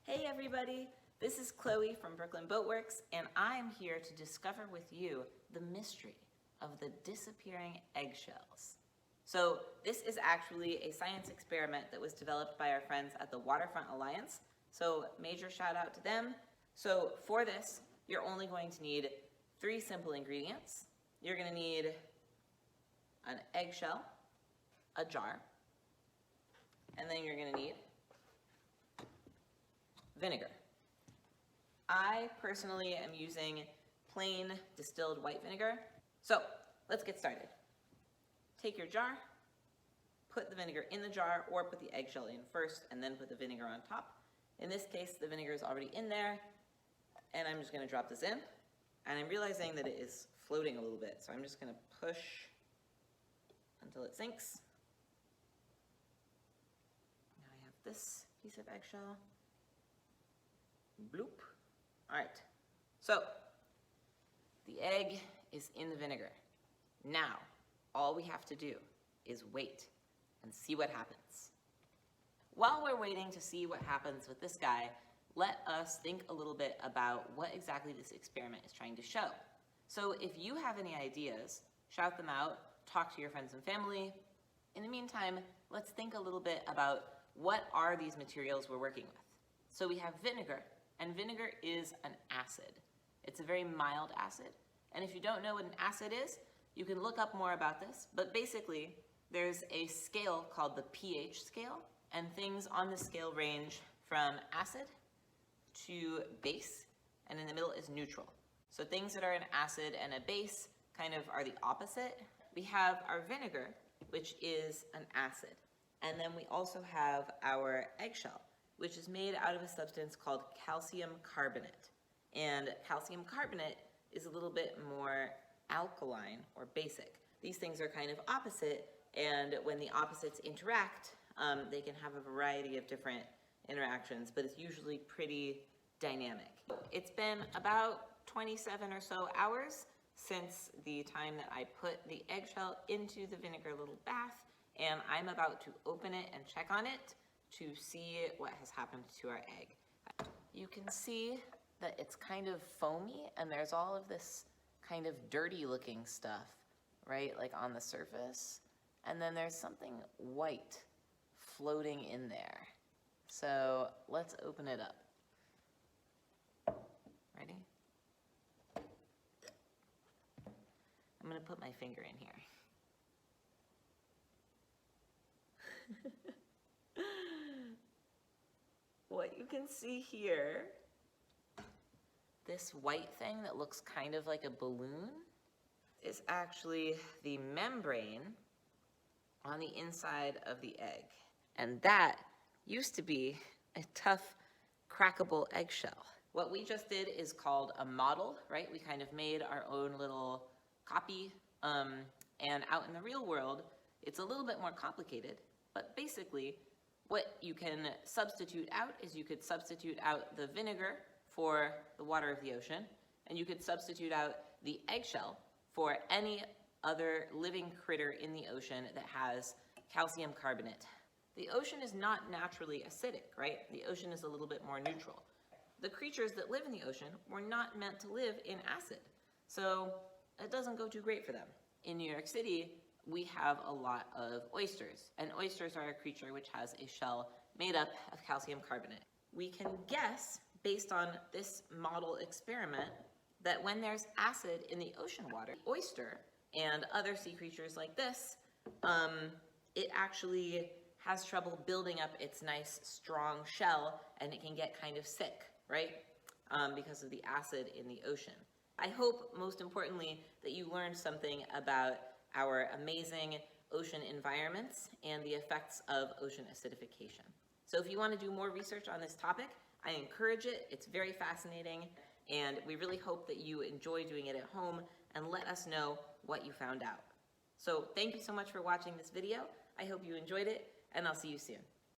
Hey everybody, this is Chloe from Brooklyn Boatworks, and I'm here to discover with you the mystery of the disappearing eggshells. So this is actually a science experiment that was developed by our friends at the Waterfront Alliance, so major shout out to them. So for this, you're only going to need 3 simple ingredients. You're going to need an eggshell, a jar, and then you're going to need vinegar. I personally am using plain distilled white vinegar. So let's get started. Take your jar, put the vinegar in the jar, or put the eggshell in first and then put the vinegar on top. In this case, the vinegar is already in there, and I'm just going to drop this in. And I'm realizing that it is floating a little bit, so I'm just going to push until it sinks. Now I have this piece of eggshell. Bloop. All right, so the egg is in the vinegar. Now, all we have to do is wait and see what happens. While we're waiting to see what happens with this guy, let us think a little bit about what exactly this experiment is trying to show. So if you have any ideas, shout them out, talk to your friends and family. In the meantime, let's think a little bit about what are these materials we're working with. So we have vinegar, and vinegar is an acid. It's a very mild acid, and if you don't know what an acid is, you can look up more about this, but basically there's a scale called the pH scale, and things on the scale range from acid to base, and in the middle is neutral. So things that are an acid and a base kind of are the opposite. We have our vinegar, which is an acid, and then we also have our eggshell, which is made out of a substance called calcium carbonate. And calcium carbonate is a little bit more alkaline or basic. These things are kind of opposite, and when the opposites interact, they can have a variety of different interactions, but it's usually pretty dynamic. It's been about 27 or so hours since the time that I put the eggshell into the vinegar little bath, and I'm about to open it and check on it to see what has happened to our egg. You can see that it's kind of foamy, and there's all of this kind of dirty looking stuff, right, like on the surface. And then there's something white floating in there. So let's open it up. Ready? I'm gonna put my finger in here. What you can see here, this white thing that looks kind of like a balloon, is actually the membrane on the inside of the egg. And that used to be a tough, crackable eggshell. What we just did is called a model, right? We kind of made our own little copy, and out in the real world, it's a little bit more complicated, but basically, what you can substitute out is you could substitute out the vinegar for the water of the ocean, and you could substitute out the eggshell for any other living critter in the ocean that has calcium carbonate. The ocean is not naturally acidic, right? The ocean is a little bit more neutral. The creatures that live in the ocean were not meant to live in acid, so it doesn't go too great for them. In New York City, we have a lot of oysters, and oysters are a creature which has a shell made up of calcium carbonate. We can guess, based on this model experiment, that when there's acid in the ocean water, oyster and other sea creatures like this, it actually has trouble building up its nice strong shell, and it can get kind of sick, right? Because of the acid in the ocean. I hope, most importantly, that you learned something about our amazing ocean environments and the effects of ocean acidification. So if you want to do more research on this topic, I encourage it. It's very fascinating, and we really hope that you enjoy doing it at home, and let us know what you found out. So thank you so much for watching this video. I hope you enjoyed it, and I'll see you soon.